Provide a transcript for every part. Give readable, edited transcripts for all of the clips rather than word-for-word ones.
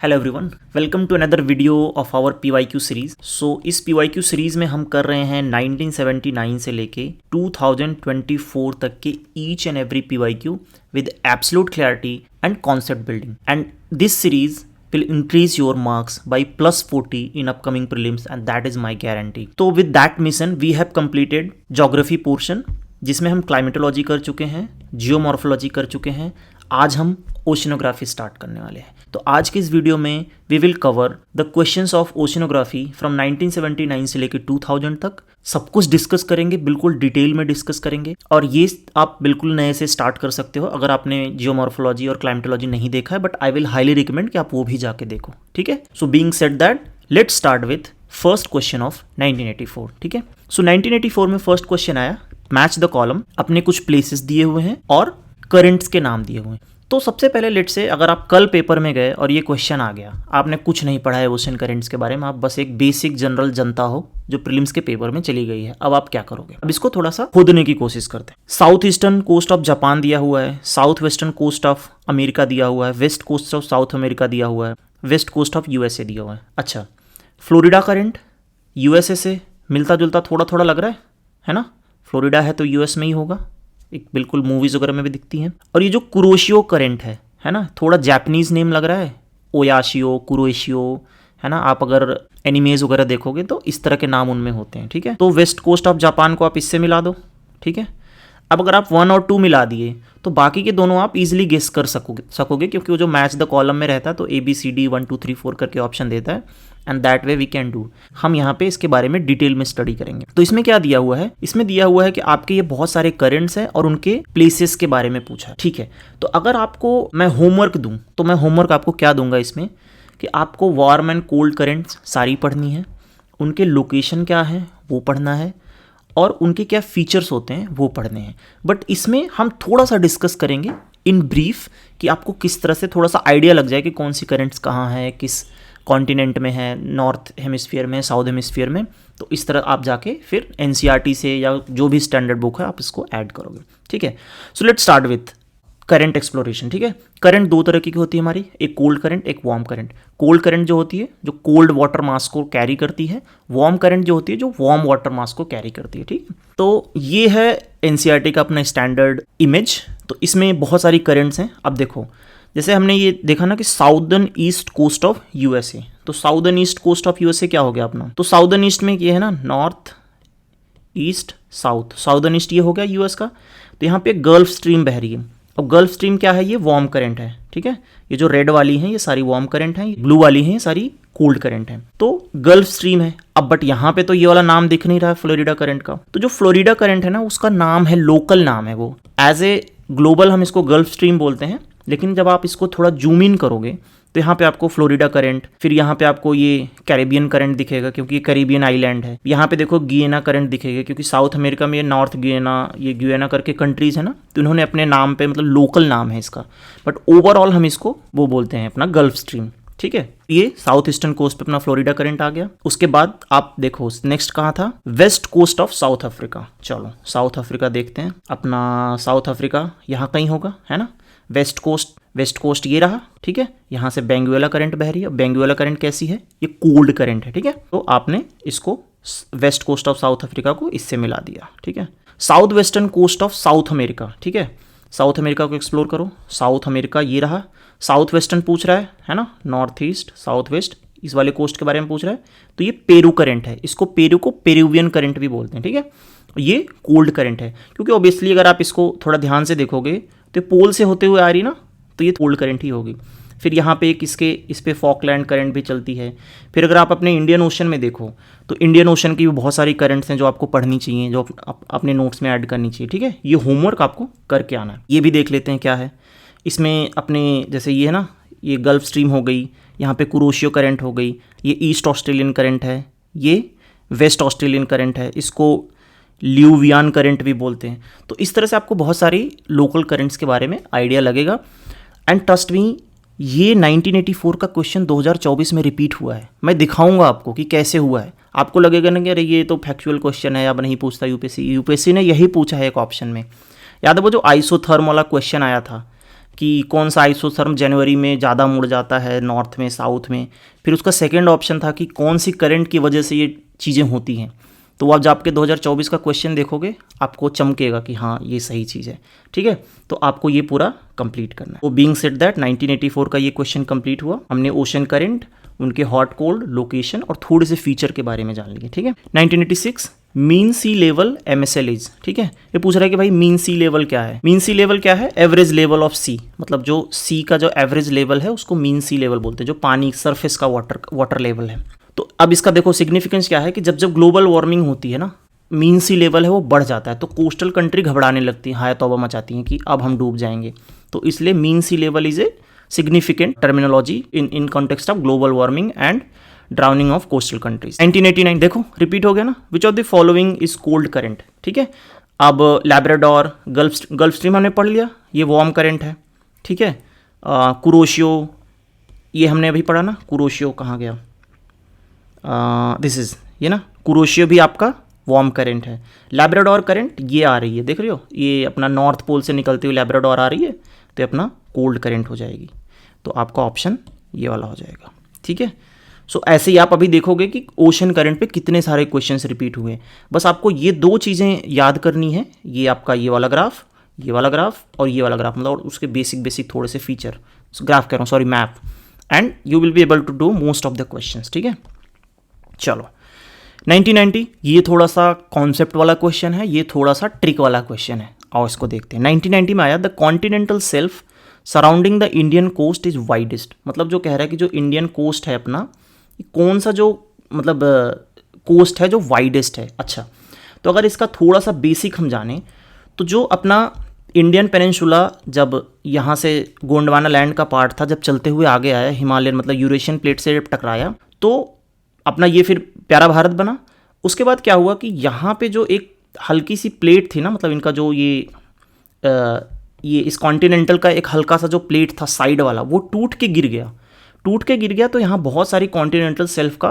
Hello everyone, welcome to another video of our PYQ series. इस PYQ series में हम कर रहे हैं 1979 से लेके 2024 तक के each and every PYQ with absolute clarity and concept building. And this series will increase your marks by +40 in upcoming prelims and that is my guarantee। तो with that mission we have completed geography portion जिसमें हम climatology कर चुके हैं, geomorphology कर चुके हैं। आज हम ओशिनोग्राफी स्टार्ट करने वाले हैं। तो आज के इस वीडियो में we will cover the questions of oceanography from 1979 से लेकर 2000 तक। सब कुछ डिस्कस करेंगे, बिल्कुल डिटेल में डिस्कस करेंगे। और ये आप बिल्कुल नए से स्टार्ट कर सकते हो अगर आपने जियोमॉर्फोलॉजी और क्लाइमेटोलॉजी नहीं देखा है, but I will highly recommend कि आप वो भी जाके देखो। ठीक है, so being said that let's start with first question of 1984। ठीक है, सो 1984 में फर्स्ट क्वेश्चन आया, मैच द कॉलम। अपने कुछ प्लेसेस दिए हुए हैं और करंट्स के नाम दिए हुए हैं। तो सबसे पहले लेट से अगर आप कल पेपर में गए और ये क्वेश्चन आ गया, आपने कुछ नहीं पढ़ा है ओशन करंट्स के बारे में, आप बस एक बेसिक जनरल जनता हो जो प्रीलिम्स के पेपर में चली गई है, अब आप क्या करोगे? अब इसको थोड़ा सा खोदने की कोशिश करते हैं। South eastern coast of Japan दिया हुआ है, south western coast of America दिया हुआ है, west coast of south America दिया हुआ है, वेस्ट कोस्ट ऑफ USA दिया हुआ है। अच्छा, फ्लोरिडा करंट USA से मिलता जुलता थोड़ा थोड़ा लग रहा है ना? फ्लोरिडा है तो US में ही होगा, एक बिल्कुल मूवीज वगैरह में भी दिखती हैं। और ये जो कुरोशियो करंट है ना, थोड़ा जापानीज नेम लग रहा है, ओयाशियो, कुरोशियो, है ना। आप अगर एनिमेज वगैरह देखोगे तो इस तरह के नाम उनमें होते हैं। ठीक है, तो वेस्ट कोस्ट ऑफ जापान को आप इससे मिला दो। ठीक है, अब अगर आप 1 और 2 मिला दिए तो बाकी के दोनों आप इजीली गेस कर सकोगे क्योंकि वो जो मैच द कॉलम में रहता है तो ABCD 1 2 3 4 करके ऑप्शन देता है, and that way we can do. हम यहाँ पे इसके बारे में डिटेल में स्टडी करेंगे। तो इसमें क्या दिया हुआ है? इसमें दिया हुआ है कि आपके ये बहुत सारे करंट्स हैं और उनके प्लेसेस के बारे में पूछा है। ठीक है, तो अगर आपको मैं होमवर्क दूं तो मैं होमवर्क आपको क्या दूंगा इसमें कि आपको वार्म एंड कोल्ड करंट्स सारी पढ़नी है, उनके लोकेशन क्या है वो पढ़ना है, और उनके क्या फीचर्स होते हैं वो पढ़ने हैं। बट इसमें हम थोड़ा सा डिस्कस करेंगे इन ब्रीफ कि आपको किस तरह से थोड़ा सा आइडिया लग जाए कि कौन सी करंट्स कहाँ है, किस कॉन्टिनेंट में है, नॉर्थ हेमिस्फीयर में, साउथ हेमिस्फीयर में। तो इस तरह आप जाके फिर NCERT से या जो भी स्टैंडर्ड बुक है आप इसको ऐड करोगे। ठीक है, so let's start with current exploration. ठीक है, करंट दो तरह की होती है हमारी, एक कोल्ड करंट, एक वार्म करंट। कोल्ड करंट जो होती है जो कोल्ड वाटर मास को कैरी करती है, वार्म करंट जो होती है जो वार्म वाटर मास को कैरी करती है। ठीक है, तो ये है NCERT का अपना स्टैंडर्ड इमेज। तो इसमें बहुत सारी करंट्स हैं। अब देखो, जैसे हमने ये देखा ना कि southern east coast of USA, तो southern east coast of USA क्या हो गया अपना? तो साउदर्न ईस्ट में ये है ना, north east south, southern east ये हो गया US का। तो यहाँ पे गल्फ स्ट्रीम बह रही है। अब गल्फ स्ट्रीम क्या है? ये वार्म करंट है। ठीक है, ये जो रेड वाली हैं ये सारी वार्म करंट हैं, ब्लू वाली हैं ये सारी कोल्ड करंट है। तो गल्फ स्ट्रीम है। अब बट यहाँ पे तो ये वाला नाम दिख नहीं रहा है फ्लोरिडा करंट का। तो जो फ्लोरिडा करंट है ना उसका नाम है, लोकल नाम है वो। एज ए ग्लोबल हम इसको गल्फ स्ट्रीम बोलते हैं, लेकिन जब आप इसको थोड़ा जूम इन करोगे तो यहाँ पे आपको फ्लोरिडा करंट, फिर यहाँ पे आपको ये कैरेबियन करंट दिखेगा क्योंकि ये कैरेबियन आइलैंड है। यहाँ पे देखो गियना करंट दिखेगा क्योंकि साउथ अमेरिका में ये नॉर्थ गियना, ये गियना करके कंट्रीज है ना, तो इन्होंने अपने नाम पे मतलब लोकल नाम है इसका, बट ओवरऑल हम इसको वो बोलते हैं अपना गल्फ स्ट्रीम। ठीक है, ये साउथ ईस्टर्न कोस्ट पे अपना फ्लोरिडा करंट आ गया। उसके बाद आप देखो नेक्स्ट कहाँ था? West coast of south Africa. चलो साउथ अफ्रीका देखते हैं। अपना साउथ अफ्रीका यहाँ कहीं होगा, है ना। वेस्ट कोस्ट ये रहा। ठीक है, यहाँ से बेंगुएला करंट बह रही है। बेंगुएला करंट कैसी है? ये कोल्ड करंट है। ठीक है, तो आपने इसको west coast of south Africa को इससे मिला दिया। ठीक है, south western coast of south America. ठीक है, साउथ अमेरिका को एक्सप्लोर करो। साउथ अमेरिका ये रहा। साउथ वेस्टर्न पूछ रहा है ना, नॉर्थ ईस्ट साउथ वेस्ट, इस वाले कोस्ट के बारे में पूछ रहा है। तो ये पेरू करंट है, इसको पेरू को पेरुवियन करंट भी बोलते हैं। ठीक है, ये कोल्ड करंट है क्योंकि ऑब्वियसली अगर आप इसको थोड़ा ध्यान से देखोगे तो पोल से होते हुए आ रही ना, तो ये कोल्ड करंट ही होगी। फिर यहाँ पे एक इस पे फॉकलैंड करंट भी चलती है। फिर अगर आप अपने इंडियन ओशन में देखो तो इंडियन ओशन की भी बहुत सारी करंट्स हैं जो आपको पढ़नी चाहिए, जो अपने नोट्स में ऐड करनी चाहिए। ठीक है, ये होमवर्क आपको करके आना है। ये भी देख लेते हैं क्या है इसमें अपने, जैसे ये है ना, ये गल्फ स्ट्रीम हो गई, यहाँ पे कुरोशियो करंट हो गई, ये ईस्ट ऑस्ट्रेलियन करंट है, ये वेस्ट ऑस्ट्रेलियन करंट है, इसको ल्यूवियन करंट भी बोलते हैं। तो इस तरह से आपको बहुत सारी लोकल करंट्स के बारे में आइडिया लगेगा। एंड ट्रस्ट मी, ये 1984 का क्वेश्चन 2024 में रिपीट हुआ है। मैं दिखाऊंगा आपको कि कैसे हुआ है। आपको लगेगा ना कि अरे ये तो फैक्चुअल क्वेश्चन है, अब नहीं पूछता यूपीएससी ने यही पूछा है एक ऑप्शन में। याद है वो जो आइसोथर्म वाला क्वेश्चन आया था कि कौन सा आइसोथर्म जनवरी में ज़्यादा मुड़ जाता है नॉर्थ में, साउथ में। फिर उसका सेकंड ऑप्शन था कि कौन सी करंट की वजह से ये चीज़ें होती हैं। तो आप जब आपके 2024 का क्वेश्चन देखोगे आपको चमकेगा कि हाँ ये सही चीज़ है, ठीक है। तो आपको ये पूरा कंप्लीट करना है। तो बीइंग सेड दैट 1984 का ये क्वेश्चन कंप्लीट हुआ। हमने ओशन करंट, उनके हॉट कोल्ड, लोकेशन और थोड़े से फीचर के बारे में जान लिए, ठीक है। 1986 mean sea level MSL is, ठीक है। ये पूछ रहा है कि भाई मीन सी लेवल क्या है। मीन सी लेवल क्या है? एवरेज लेवल ऑफ सी, मतलब जो सी का जो एवरेज लेवल है उसको मीन सी लेवल बोलते हैं, जो पानी सरफेस का वाटर लेवल है। तो अब इसका देखो सिग्निफिकेंस क्या है कि जब जब ग्लोबल वार्मिंग होती है ना, मीन सी लेवल है वो बढ़ जाता है, तो कोस्टल कंट्री घबराने लगती हैं, हाय तौबा मचाती हैं कि अब हम डूब जाएंगे। तो इसलिए mean sea level is a significant terminology in context of global warming and drowning of coastal countries. 1989 देखो रिपीट हो गया ना, which of the following is cold current, ठीक है। अब लैब्राडोर, गल्फ स्ट्रीम हमने पढ़ लिया, ये वार्म करंट है, ठीक है। कुरोशियो, ये हमने अभी पढ़ा ना, कुरोशियो कहाँ गया, दिस इज ये ना, कुरोशियो भी आपका वार्म करंट है। लैब्राडोर करंट ये आ रही है, देख रहे हो, ये अपना नॉर्थ पोल से निकलती हुई लैब्राडोर आ रही है, तो अपना कोल्ड करंट हो जाएगी। तो आपका ऑप्शन ये वाला हो जाएगा, ठीक है। सो ऐसे ही आप अभी देखोगे कि ओशन करंट पे कितने सारे क्वेश्चंस रिपीट हुए। बस आपको ये दो चीज़ें याद करनी है, ये आपका ये वाला ग्राफ, ये वाला ग्राफ और ये वाला ग्राफ, मतलब उसके बेसिक थोड़े से फीचर, ग्राफ कह रहा हूँ sorry, map, and you will be able to do most of the questions, ठीक है। चलो 1990, ये थोड़ा सा कॉन्सेप्ट वाला क्वेश्चन है, ये थोड़ा सा ट्रिक वाला क्वेश्चन है, और इसको देखते हैं। 1990 में आया, the continental shelf surrounding the Indian coast is widest, मतलब जो कह रहा है कि जो इंडियन कोस्ट है अपना, कौन सा जो मतलब कोस्ट है जो वाइडेस्ट है। अच्छा, तो अगर इसका थोड़ा सा बेसिक हम जाने तो जो अपना इंडियन पेनिनसुला जब यहाँ से गोंडवाना लैंड का पार्ट था, जब चलते हुए आगे आया हिमालयन मतलब यूरेशियन प्लेट से जब टकराया, तो अपना ये फिर प्यारा भारत बना। उसके बाद क्या हुआ कि यहाँ पे जो एक हल्की सी प्लेट थी ना, मतलब इनका जो ये इस कॉन्टिनेंटल का एक हल्का सा जो प्लेट था साइड वाला, वो टूट के गिर गया, तो यहाँ बहुत सारी कॉन्टिनेंटल सेल्फ का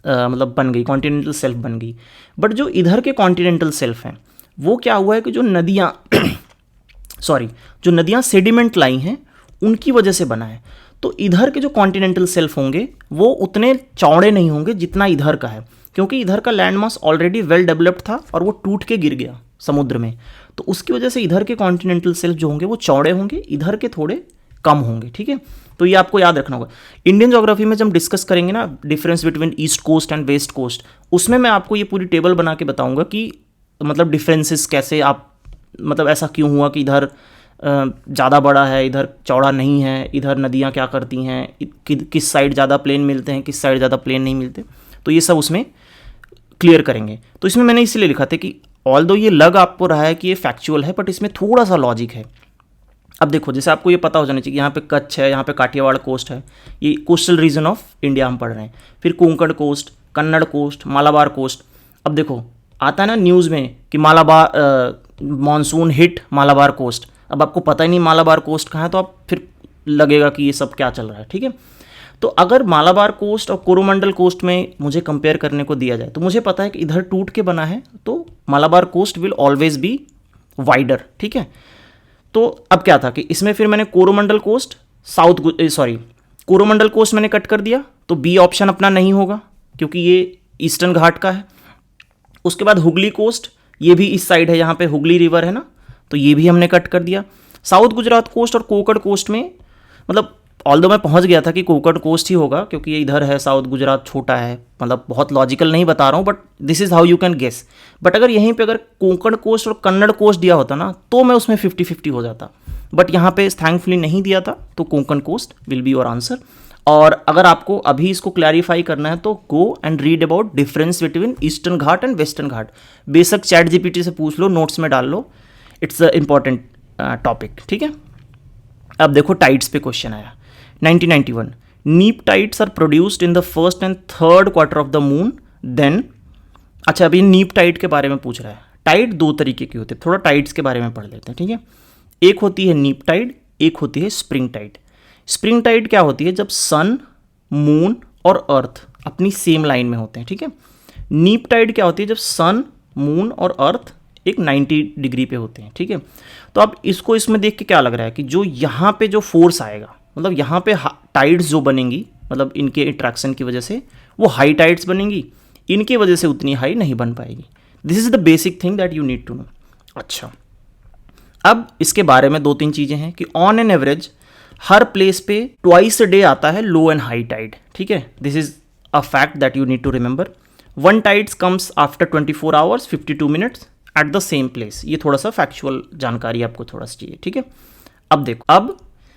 मतलब बन गई, कॉन्टिनेंटल सेल्फ बन गई। बट जो इधर के कॉन्टिनेंटल सेल्फ हैं वो क्या हुआ है कि जो नदियाँ सेडिमेंट लाई हैं उनकी वजह से बना है। तो इधर के जो कॉन्टिनेंटल सेल्फ होंगे वो उतने चौड़े नहीं होंगे जितना इधर का है, क्योंकि इधर का land mass already well developed था और वो टूट के गिर गया समुद्र में। तो उसकी वजह से इधर के कॉन्टिनेंटल सेल्फ जो होंगे वो चौड़े होंगे, इधर के थोड़े कम होंगे, ठीक है। तो ये आपको याद रखना होगा। इंडियन ज्योग्राफी में जब हम डिस्कस करेंगे ना difference between east coast and west coast, उसमें मैं आपको ये पूरी टेबल बना के बताऊंगा कि मतलब डिफरेंसेस कैसे, आप मतलब ऐसा क्यों हुआ कि इधर ज़्यादा बड़ा है, इधर चौड़ा नहीं है, इधर नदियाँ क्या करती हैं, किस साइड ज़्यादा प्लेन मिलते हैं, किस साइड ज़्यादा प्लेन नहीं मिलते, तो ये सब उसमें क्लियर करेंगे। तो इसमें मैंने इसलिए लिखा था कि ऑल्दो ये लग आपको रहा है कि ये फैक्चुअल है, बट इसमें थोड़ा सा लॉजिक है। अब देखो, जैसे आपको ये पता हो जाना चाहिए कि यहाँ पे कच्छ है, यहाँ पे काठियावाड़ कोस्ट है, ये कोस्टल रीजन ऑफ इंडिया हम पढ़ रहे हैं। फिर Konkan coast, Kannada coast, Malabar coast. अब देखो आता है ना न्यूज़ में कि Malabar monsoon hit Malabar coast, अब आपको पता ही नहीं मालाबार कोस्ट कहाँ है, तो आप फिर लगेगा कि ये सब क्या चल रहा है, ठीक है। तो अगर मालाबार कोस्ट और कोरोमंडल कोस्ट में मुझे कंपेयर करने को दिया जाए तो मुझे पता है कि इधर टूट के बना है, तो Malabar coast will always be wider, ठीक है। तो अब क्या था कि इसमें फिर मैंने कोरोमंडल कोस्ट कोरोमंडल कोस्ट मैंने कट कर दिया, तो बी ऑप्शन अपना नहीं होगा क्योंकि ये ईस्टर्न घाट का है। उसके बाद हुगली कोस्ट, ये भी इस साइड है, यहाँ पे हुगली रिवर है ना, तो ये भी हमने कट कर दिया। साउथ गुजरात कोस्ट और कोंकण कोस्ट में मतलब ऑल्दो मैं पहुंच गया था कि कोंकण कोस्ट ही होगा क्योंकि ये इधर है, साउथ गुजरात छोटा है, मतलब बहुत लॉजिकल नहीं बता रहा हूँ, but this is how you can guess. But अगर यहीं पे अगर कोंकण कोस्ट और कन्नड़ कोस्ट दिया होता ना तो मैं उसमें 50-50 हो जाता, बट यहाँ पे थैंकफुली नहीं दिया था, तो Konkan coast will be your answer. और अगर आपको अभी इसको क्लैरिफाई करना है तो go and read about difference between eastern Ghat and western Ghat. बेशक चैट जीपीटी से पूछ लो, नोट्स में डाल लो, इट्स अ इंपॉर्टेंट टॉपिक, ठीक है। अब देखो टाइड्स पे क्वेश्चन आया 1991, neap tides are produced in the first and third quarter of the moon then. अच्छा, अभी नीप टाइड के बारे में पूछ रहा है। टाइड दो तरीके की होती है, थोड़ा टाइड्स के बारे में पढ़ लेते हैं, ठीक है। एक होती है नीप टाइड, एक होती है स्प्रिंग टाइड। स्प्रिंग टाइड क्या होती है? जब सन, मून और अर्थ अपनी सेम लाइन में होते हैं, ठीक है। नीप टाइड क्या होती है? जब सन, मून और अर्थ एक 90 डिग्री पे होते हैं, ठीक है। तो अब इसको इसमें देख के क्या लग रहा है कि जो यहाँ पे जो फोर्स आएगा, मतलब यहाँ पे टाइड्स जो बनेंगी, मतलब इनके इंट्रैक्शन की वजह से वो हाई टाइड्स बनेंगी, इनकी वजह से उतनी हाई नहीं बन पाएगी। This is the basic thing that you need to know. अच्छा, अब इसके बारे में 2-3 चीज़ें हैं कि ऑन एन एवरेज हर प्लेस पे ट्वाइस अ डे आता है लो एंड हाई टाइड, ठीक है। This is a fact that you need to remember. One tides comes after 24 hours 52 minutes at the same place. ये थोड़ा सा फैक्चुअल जानकारी आपको थोड़ा सा चाहिए, ठीक है। अब देखो, अब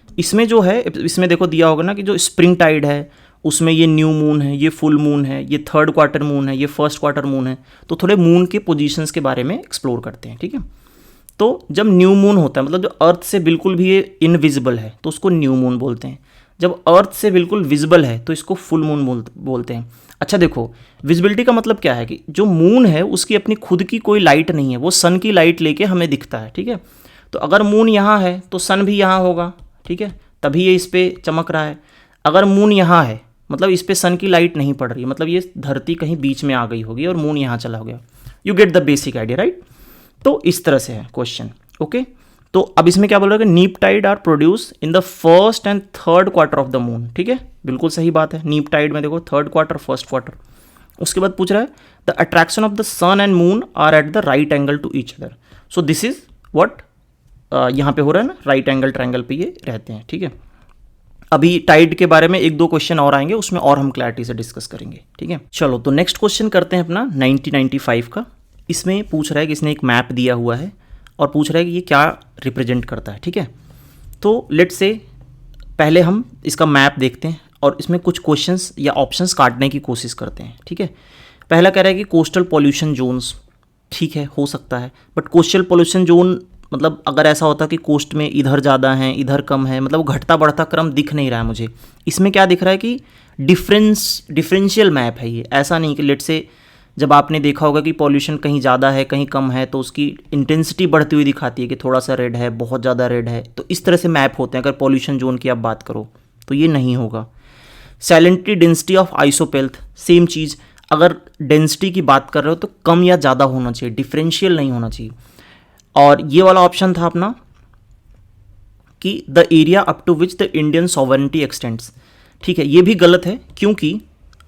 इसमें जो है, इसमें देखो दिया होगा ना कि जो स्प्रिंग टाइड है उसमें ये न्यू मून है, ये फुल मून है, ये थर्ड क्वार्टर मून है, ये फर्स्ट क्वार्टर मून है। तो थोड़े मून के पोजीशंस के बारे में एक्सप्लोर करते हैं, ठीक है। तो जब न्यू मून होता है, मतलब जो अर्थ से बिल्कुल भी ये इनविजिबल है, तो उसको न्यू मून बोलते हैं। जब अर्थ से बिल्कुल विजिबल है तो इसको फुल मून बोलते हैं। अच्छा देखो, विजिबिलिटी का मतलब क्या है कि जो मून है उसकी अपनी खुद की कोई लाइट नहीं है, वो सन की लाइट लेके हमें दिखता है, ठीक है। तो अगर मून यहाँ है तो सन भी यहाँ होगा, ठीक है, तभी ये इस पर चमक रहा है। अगर मून यहाँ है मतलब इस पर सन की लाइट नहीं पड़ रही, मतलब ये धरती कहीं बीच में आ गई होगी और मून यहाँ चला गया। You get the basic idea, right. तो इस तरह से है क्वेश्चन, ओके। तो अब इसमें क्या बोल रहा है कि neap tide are produce in the first and third quarter of the moon, ठीक है, बिल्कुल सही बात है। नीप टाइड में देखो थर्ड क्वार्टर, फर्स्ट क्वार्टर। उसके बाद पूछ रहा है the attraction of the sun and moon are at the right angle to each other. So this is what यहाँ पे हो रहा है ना, राइट एंगल ट्रायंगल पे ये रहते हैं, ठीक है। अभी टाइड के बारे में 1-2 क्वेश्चन और आएंगे, उसमें और हम क्लैरिटी से डिस्कस करेंगे, ठीक है। चलो, तो नेक्स्ट क्वेश्चन करते हैं अपना 1995 का। इसमें पूछ रहा है कि इसने एक मैप दिया हुआ है और पूछ रहा है कि ये क्या रिप्रेजेंट करता है, ठीक है। तो लेट्स से पहले हम इसका मैप देखते हैं और इसमें कुछ क्वेश्चंस या ऑप्शंस काटने की कोशिश करते हैं, ठीक है। पहला कह रहा है कि कोस्टल पॉल्यूशन जोन्स, ठीक है, हो सकता है, बट कोस्टल पॉल्यूशन जोन मतलब अगर ऐसा होता कि कोस्ट में इधर ज़्यादा है इधर कम है, मतलब घटता बढ़ता क्रम दिख नहीं रहा है मुझे। इसमें क्या दिख रहा है कि डिफरेंशियल मैप है ये, ऐसा नहीं कि लेट से जब आपने देखा होगा कि पॉल्यूशन कहीं ज़्यादा है कहीं कम है तो उसकी इंटेंसिटी बढ़ती हुई दिखाती है कि थोड़ा सा रेड है, बहुत ज़्यादा रेड है, तो इस तरह से मैप होते हैं। अगर पॉल्यूशन जोन की आप बात करो तो ये नहीं होगा। सैलेंटरी डेंसिटी ऑफ आइसोपेल्थ, सेम चीज़, अगर डेंसिटी की बात कर रहे हो तो कम या ज़्यादा होना चाहिए, डिफरेंशियल नहीं होना चाहिए। और ये वाला ऑप्शन था अपना कि the area up to which the Indian sovereignty extends, ठीक है, ये भी गलत है, क्योंकि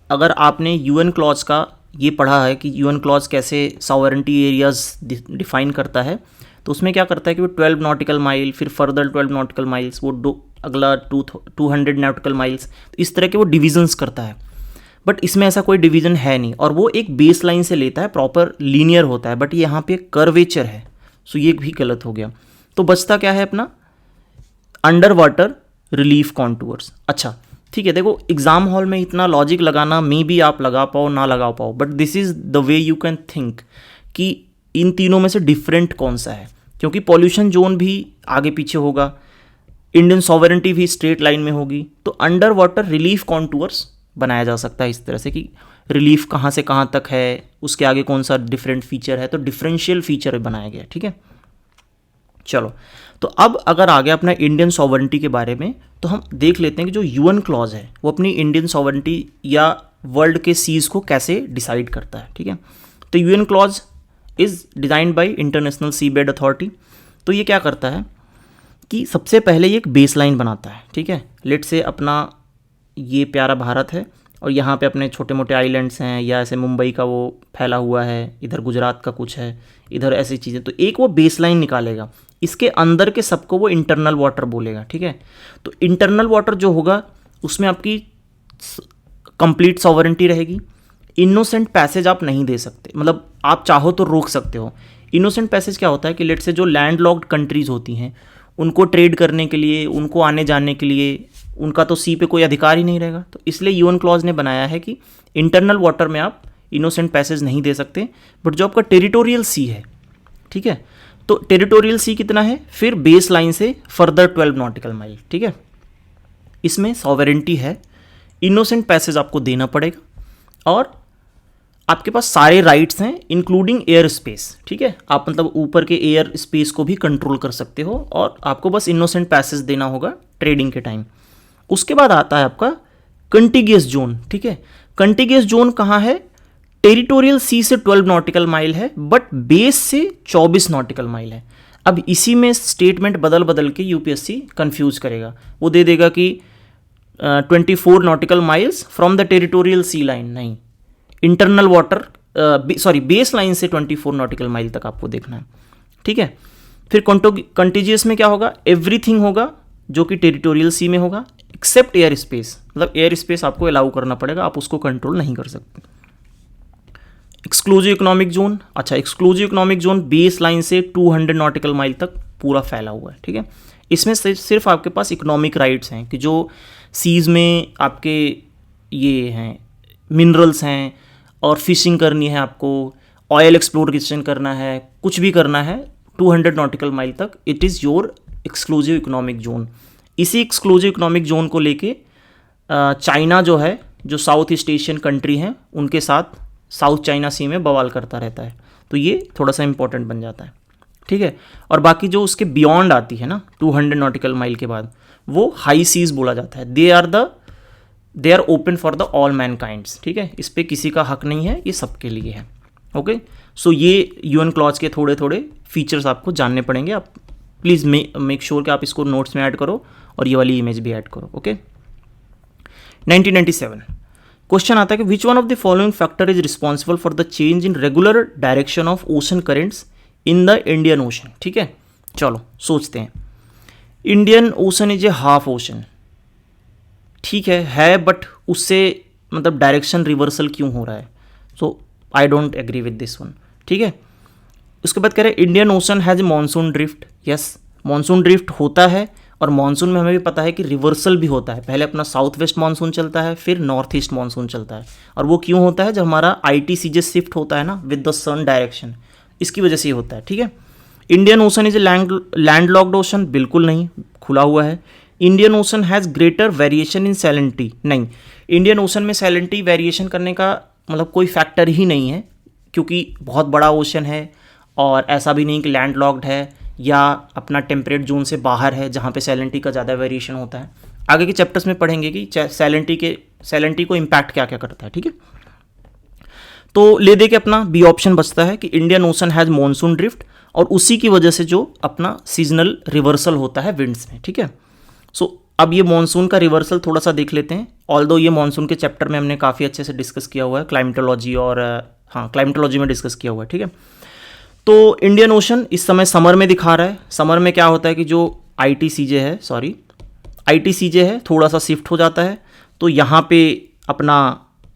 अगर आपने यूएन क्लॉज का ये पढ़ा है कि यूएन क्लॉज कैसे सॉवरेनिटी एरियाज डिफाइन करता है, तो उसमें क्या करता है कि वो 12 नॉटिकल माइल, फिर फर्दर 12 नॉटिकल माइल्स, वो अगला 200 नॉटिकल माइल्स, तो इस तरह के वो डिविजन्स करता है। बट इसमें ऐसा कोई डिवीजन है नहीं और वो एक बेस लाइन से लेता है, प्रॉपर लीनियर होता है, बट यहाँ पे कर्वेचर है, सो ये भी गलत हो गया। तो बचता क्या है अपना अंडर वाटर रिलीफ कॉन्टूर्स। अच्छा ठीक है, देखो एग्जाम हॉल में इतना लॉजिक लगाना मे बी आप लगा पाओ ना लगा पाओ, but this is the way you can think कि इन तीनों में से डिफरेंट कौन सा है, क्योंकि पॉल्यूशन जोन भी आगे पीछे होगा, इंडियन सॉवरेनिटी भी स्ट्रेट लाइन में होगी, तो अंडर वाटर रिलीफ कॉन्टूर्स बनाया जा सकता है इस तरह से कि रिलीफ कहाँ से कहाँ तक है, उसके आगे कौन सा डिफरेंट फीचर है, तो डिफरेंशियल फीचर बनाया गया, ठीक है। चलो, तो अब अगर आ गया अपना इंडियन सॉवरेनिटी के बारे में, तो हम देख लेते हैं कि जो यूएन क्लॉज है वो अपनी इंडियन सॉवरेनिटी या वर्ल्ड के सीज को कैसे डिसाइड करता है, ठीक है। तो UN clause is designed by international sea bed authority. तो ये क्या करता है कि सबसे पहले ये एक बेस लाइन बनाता है, ठीक है। लेट से अपना ये प्यारा भारत है और यहाँ पे अपने छोटे मोटे आइलैंड्स हैं, या ऐसे मुंबई का वो फैला हुआ है, इधर गुजरात का कुछ है, इधर ऐसी चीज़ें, तो एक वो बेस लाइन निकालेगा, इसके अंदर के सबको वो इंटरनल वाटर बोलेगा, ठीक है। तो इंटरनल वाटर जो होगा उसमें आपकी कंप्लीट सॉवरेनिटी रहेगी। इनोसेंट पैसेज आप नहीं दे सकते, मतलब आप चाहो तो रोक सकते हो। इनोसेंट पैसेज क्या होता है कि लेट से जो लैंड लॉक्ड कंट्रीज़ होती हैं उनको ट्रेड करने के लिए, उनको आने जाने के लिए, उनका तो सी पे कोई अधिकार ही नहीं रहेगा। तो इसलिए यूएन क्लॉज ने बनाया है कि इंटरनल वाटर में आप इनोसेंट पैसेज नहीं दे सकते, बट जो आपका टेरिटोरियल सी है, ठीक है, तो टेरिटोरियल सी कितना है, फिर बेस लाइन से फर्दर 12 नॉटिकल माइल, ठीक है, इसमें सॉवरेनिटी है, इनोसेंट पैसेज आपको देना पड़ेगा और आपके पास सारे राइट्स हैं इंक्लूडिंग एयर स्पेस, ठीक है। आप मतलब ऊपर के एयर स्पेस को भी कंट्रोल कर सकते हो और आपको बस इनोसेंट पैसेज देना होगा ट्रेडिंग के टाइम। उसके बाद आता है आपका कंटिगियस जोन, ठीक है। कंटिगियस जोन कहाँ है, टेरिटोरियल सी से 12 नॉटिकल माइल है, बट बेस से 24 नॉटिकल माइल है। अब इसी में स्टेटमेंट बदल बदल के यूपीएससी कंफ्यूज करेगा। वो दे देगा कि 24 nautical miles from the territorial C line, नहीं, इंटरनल वाटर बेस लाइन से 24 नॉटिकल माइल तक आपको देखना है, ठीक है। फिर कंटिजियस में क्या होगा, एवरीथिंग होगा जो कि टेरिटोरियल सी में होगा एक्सेप्ट एयर स्पेस, मतलब एयर स्पेस आपको अलाउ करना पड़ेगा, आप उसको कंट्रोल नहीं कर सकते। एक्सक्लूसिव इकोनॉमिक जोन, अच्छा exclusive economic zone base line से 200 नॉटिकल माइल तक पूरा फैला हुआ है, ठीक है। इसमें सिर्फ आपके पास इकोनॉमिक राइट्स हैं कि जो सीज में आपके ये हैं मिनरल्स हैं और फिशिंग करनी है, आपको ऑयल एक्सप्लोरेशन करना है, कुछ भी करना है 200 नॉटिकल माइल तक, it is your exclusive economic zone. इसी एक्सक्लूसिव इकोनॉमिक जोन को लेके चाइना जो है, जो साउथ ईस्ट एशियन कंट्री हैं, उनके साथ साउथ चाइना सी में बवाल करता रहता है, तो ये थोड़ा सा इंपॉर्टेंट बन जाता है, ठीक है। और बाकी जो उसके बियॉन्ड आती है ना 200 नॉटिकल माइल के बाद, वो हाई सीज बोला जाता है। They are open for the all mankinds, ठीक है। इस पर किसी का हक नहीं है, ये सबके लिए है, ओके। सो ये यूएन क्लॉज के थोड़े थोड़े फीचर्स आपको जानने पड़ेंगे। आप प्लीज़ मेक श्योर कि आप इसको नोट्स में ऐड करो और ये वाली इमेज भी ऐड करो, ओके। 1997 क्वेश्चन आता है कि विच one of the following factor is responsible for the change in regular direction of ocean currents in the Indian ocean, ठीक है। चलो सोचते हैं। Indian ocean is a half ocean, ठीक है, बट उससे मतलब डायरेक्शन रिवर्सल क्यों हो रहा है? So I don't agree with this one, ठीक है। उसके बाद कह रहे हैं Indian ocean has monsoon drift. Yes, monsoon drift होता है, और मानसून में हमें भी पता है कि रिवर्सल भी होता है। पहले अपना साउथ वेस्ट मानसून चलता है, फिर नॉर्थ ईस्ट मानसून चलता है, और वो क्यों होता है? जब हमारा ITCJ शिफ्ट होता है ना विद द सन डायरेक्शन, इसकी वजह से ये होता है, ठीक है। Indian ocean is a land locked ocean, बिल्कुल नहीं, खुला हुआ है। Indian ocean has greater variation in salinity, नहीं, इंडियन ओशन में सैलिनिटी वेरिएशन करने का मतलब कोई फैक्टर ही नहीं है, क्योंकि बहुत बड़ा ओशन है, और ऐसा भी नहीं कि लैंड लॉक्ड है या अपना टेम्परेट जोन से बाहर है जहाँ पे सैलिनिटी का ज़्यादा वेरिएशन होता है। आगे के चैप्टर्स में पढ़ेंगे कि सैलिनिटी को इम्पैक्ट क्या क्या करता है, ठीक है। तो ले दे के अपना बी ऑप्शन बचता है कि Indian ocean has monsoon drift, और उसी की वजह से जो अपना सीजनल रिवर्सल होता है विंड्स में, ठीक है। सो अब ये मॉनसून का रिवर्सल थोड़ा सा देख लेते हैं। ऑल्दो ये मॉनसून के चैप्टर में हमने काफ़ी अच्छे से डिस्कस किया हुआ है, क्लाइमेटोलॉजी और क्लाइमेटोलॉजी में डिस्कस किया हुआ है, ठीक है। तो इंडियन ओशन इस समय समर में दिखा रहा है। समर में क्या होता है कि जो ITCJ है थोड़ा सा शिफ्ट हो जाता है, तो यहाँ पे अपना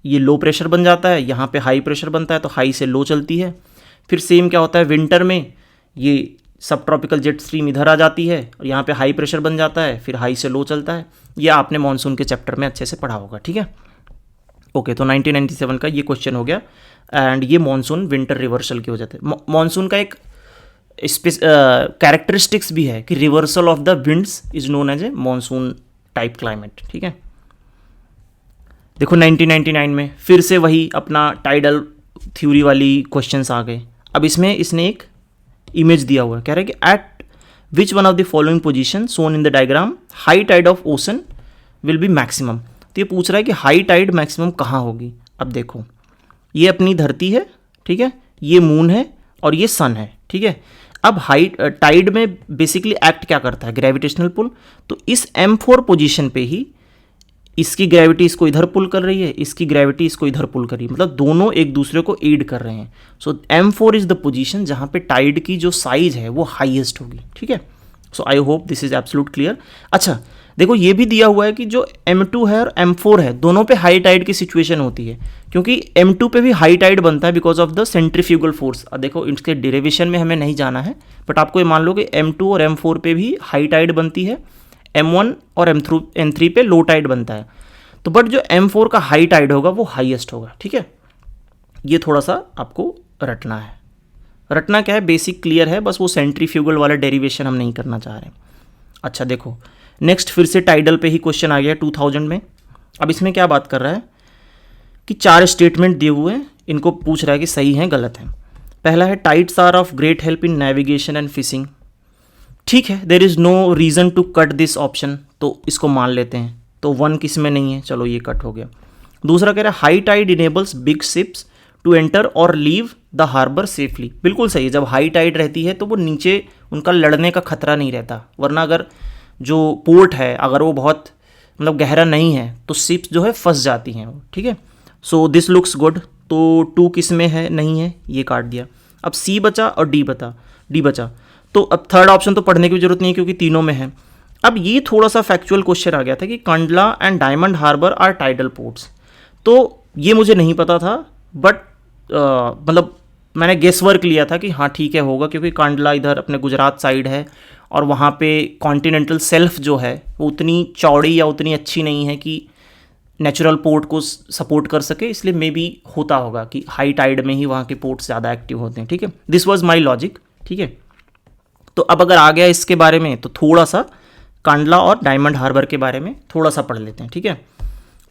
ये लो प्रेशर बन जाता है, यहाँ पे हाई प्रेशर बनता है, तो हाई से लो चलती है। फिर सेम क्या होता है विंटर में, ये सब ट्रॉपिकल जेट स्ट्रीम इधर आ जाती है और यहाँ पे हाई प्रेशर बन जाता है, फिर हाई से लो चलता है। ये आपने मानसून के चैप्टर में अच्छे से पढ़ा होगा, ठीक है। ओके, तो 1997 का ये क्वेश्चन हो गया, एंड ये मानसून विंटर रिवर्सल की वजह से। मानसून का एक कैरेक्टरिस्टिक्स भी है कि reversal of the winds is known as a monsoon type climate, ठीक है। देखो 1999 में फिर से वही अपना टाइडल थ्योरी वाली क्वेश्चंस आ गए। अब इसमें इसने एक इमेज दिया हुआ है, कह रहा है कि at which one of the following position shown in the diagram high tide of ocean will be maximum. तो ये पूछ रहा है कि हाई टाइड मैक्सिमम कहाँ होगी। अब देखो ये अपनी धरती है, ठीक है, ये मून है और ये सन है, ठीक है। अब हाई टाइड में बेसिकली एक्ट क्या करता है? Gravitational pull. तो इस M4 पोजीशन पे ही इसकी ग्रेविटी इसको इधर पुल कर रही है, इसकी ग्रेविटी इसको इधर पुल कर रही है, मतलब दोनों एक दूसरे को एड कर रहे हैं। सो M4 इज द पोजीशन जहाँ पे टाइड की जो साइज है वो हाईएस्ट होगी, ठीक है। So I hope this is absolute clear. अच्छा देखो ये भी दिया हुआ है कि जो M2 है और M4 है दोनों पे हाई टाइड की सिचुएशन होती है, क्योंकि M2 पे भी हाई टाइड बनता है because of the centrifugal force. देखो इसके डेरिवेशन में हमें नहीं जाना है, बट आपको ये मान लो कि M2 और M4 पे भी हाई टाइड बनती है, M1 और M3 पे लो टाइड बनता है। तो बट जो M4 का हाई टाइड होगा वो हाईएस्ट होगा, ठीक है। ये थोड़ा सा आपको रटना है। रटना क्या है, बेसिक क्लियर है, बस वो सेंट्रीफ्यूगल वाला डेरिवेशन हम नहीं करना चाह रहे। अच्छा देखो नेक्स्ट फिर से टाइडल पे ही क्वेश्चन आ गया 2000 में। अब इसमें क्या बात कर रहा है कि 4 स्टेटमेंट दिए हुए हैं, इनको पूछ रहा है कि सही है गलत है। पहला है tides are of great help in navigation and fishing, ठीक है, there is no reason to cut this option, तो इसको मान लेते हैं। तो 1 किस में नहीं है, चलो ये कट हो गया। दूसरा कह रहा है high tide enables big ships to enter और लीव द हार्बर सेफली। बिल्कुल सही है, जब हाई टाइड रहती है तो वो नीचे उनका लड़ने का खतरा नहीं रहता, वरना अगर जो पोर्ट है अगर वो बहुत मतलब गहरा नहीं है तो शिप्स जो है फंस जाती हैं। ठीक है, सो दिस लुक्स गुड। तो 2 किस में है, नहीं है, ये काट दिया। अब सी बचा और डी बचा। तो अब थर्ड ऑप्शन तो पढ़ने की जरूरत नहीं है क्योंकि तीनों में है। अब ये थोड़ा सा फैक्चुअल क्वेश्चन आ गया था कि Kandla and diamond harbour are tidal ports. तो ये मुझे नहीं पता था, बट मतलब मैंने गेस वर्क लिया था कि हाँ ठीक है होगा, क्योंकि कांडला इधर अपने गुजरात साइड है और वहाँ पे कॉन्टिनेंटल सेल्फ जो है वो उतनी चौड़ी या उतनी अच्छी नहीं है कि नेचुरल पोर्ट को सपोर्ट कर सके, इसलिए मे बी होता होगा कि हाई टाइड में ही वहाँ के पोर्ट्स ज़्यादा एक्टिव होते हैं। ठीक है, दिस वाज माय लॉजिक। ठीक है, तो अब अगर आ गया इसके बारे में तो थोड़ा सा कांडला और डायमंड हार्बर के बारे में थोड़ा सा पढ़ लेते हैं। ठीक है,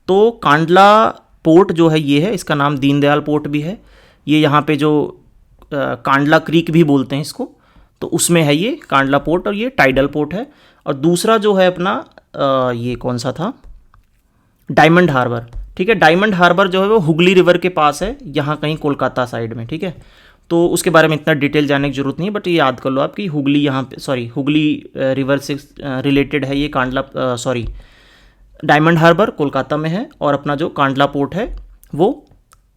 तो कांडला पोर्ट जो है ये है, इसका नाम दीनदयाल पोर्ट भी है। ये यहाँ पे जो कांडला क्रीक भी बोलते हैं इसको, तो उसमें है ये कांडला पोर्ट और ये टाइडल पोर्ट है। और दूसरा जो है अपना ये कौन सा था, डायमंड हार्बर। ठीक है, डायमंड हार्बर जो है वो हुगली रिवर के पास है, यहाँ कहीं कोलकाता साइड में। ठीक है, तो उसके बारे में इतना डिटेल जानने की जरूरत नहीं है, बट ये याद कर लो आप कि हुगली यहाँ पे हुगली रिवर से रिलेटेड है ये कांडला डायमंड हार्बर कोलकाता में है, और अपना जो कांडला पोर्ट है वो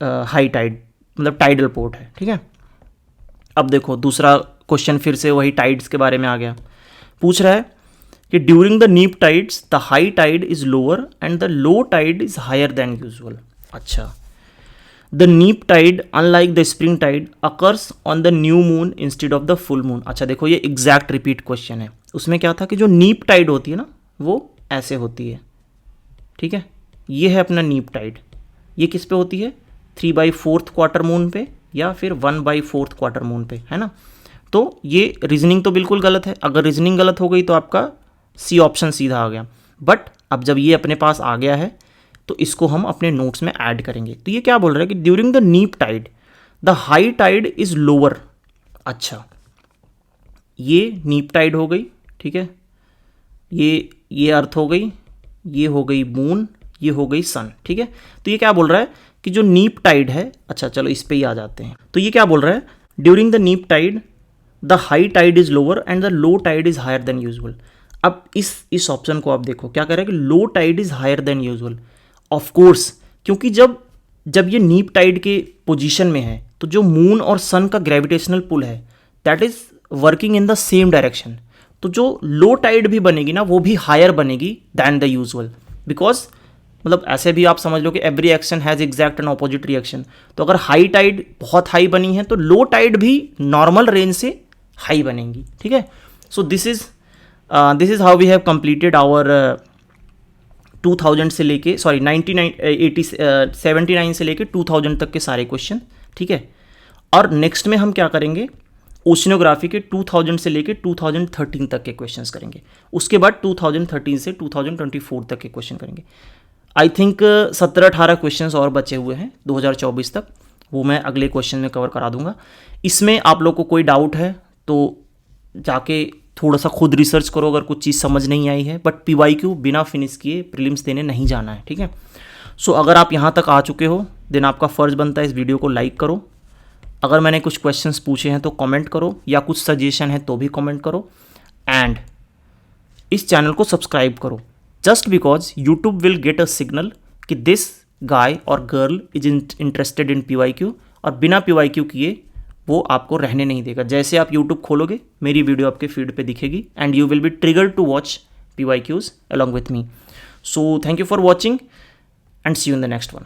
हाई टाइड मतलब टाइडल पोर्ट है। ठीक है, अब देखो दूसरा क्वेश्चन फिर से वही टाइड्स के बारे में आ गया। पूछ रहा है कि during the neap tides the high tide is lower and the low tide is higher than usual. अच्छा, the neap tide unlike the spring tide occurs on the new moon instead of the full moon. अच्छा देखो, ये exact repeat question है। उसमें क्या था कि जो नीप टाइड होती है ना वो ऐसे होती है। ठीक है, ये है अपना नीप टाइड। ये किस पे होती है, 3/4 क्वार्टर मून पे या फिर 1/4 क्वार्टर मून पे, है ना। तो ये रीजनिंग तो बिल्कुल गलत है। अगर रीजनिंग गलत हो गई तो आपका सी ऑप्शन सीधा आ गया। बट अब जब ये अपने पास आ गया है तो इसको हम अपने नोट्स में ऐड करेंगे। तो ये क्या बोल रहा है कि during the neap tide the high tide is lower. अच्छा, ये नीप टाइड हो गई। ठीक है, ये अर्थ हो गई, ये हो गई मून, ये हो गई सन। ठीक है, तो ये क्या बोल रहा है कि जो नीप टाइड है, अच्छा चलो इस पे ही आ जाते हैं। तो ये क्या बोल रहा है, during the neap tide the high tide is lower and the low tide is higher than usual. अब इस ऑप्शन को आप देखो क्या कह रहा है कि low tide is higher than usual. Of course, क्योंकि जब ये नीप टाइड के पोजीशन में है तो जो मून और सन का ग्रेविटेशनल पुल है that is working in the same direction. तो जो लो टाइड भी बनेगी ना वो भी हायर बनेगी दैन द यूजुअल, बिकॉज मतलब ऐसे भी आप समझ लो कि every action has exact and opposite reaction. तो अगर हाई टाइड बहुत हाई बनी है तो लो टाइड भी नॉर्मल रेंज से हाई बनेगी। ठीक है, so this is how we have completed our 2000 से लेके 79 से लेके 2000 तक के सारे क्वेश्चन। ठीक है, और नेक्स्ट में हम क्या करेंगे, ओशिनोग्राफी के 2000 से लेके 2013 तक के क्वेश्चंस करेंगे। उसके बाद 2013 से 2024 तक के क्वेश्चन करेंगे। आई थिंक 17-18 क्वेश्चंस और बचे हुए हैं 2024 तक, वो मैं अगले क्वेश्चन में कवर करा दूंगा। इसमें आप लोग को कोई डाउट है तो जाके थोड़ा सा खुद रिसर्च करो अगर कुछ चीज़ समझ नहीं आई है, बट PYQ बिना फिनिश किए प्रीलिम्स देने नहीं जाना है। ठीक है, सो अगर आप यहाँ तक आ चुके हो देन आपका फ़र्ज़ बनता है इस वीडियो को लाइक करो। अगर मैंने कुछ क्वेश्चंस पूछे हैं तो कमेंट करो, या कुछ सजेशन है तो भी कमेंट करो, एंड इस चैनल को सब्सक्राइब करो, just because YouTube will get a signal कि दिस गाय और girl is interested in PYQ, और बिना PYQ किए वो आपको रहने नहीं देगा। जैसे आप YouTube खोलोगे मेरी वीडियो आपके फीड पे दिखेगी and you will be triggered to watch PYQs along with me. So thank you for watching and see you in the next one.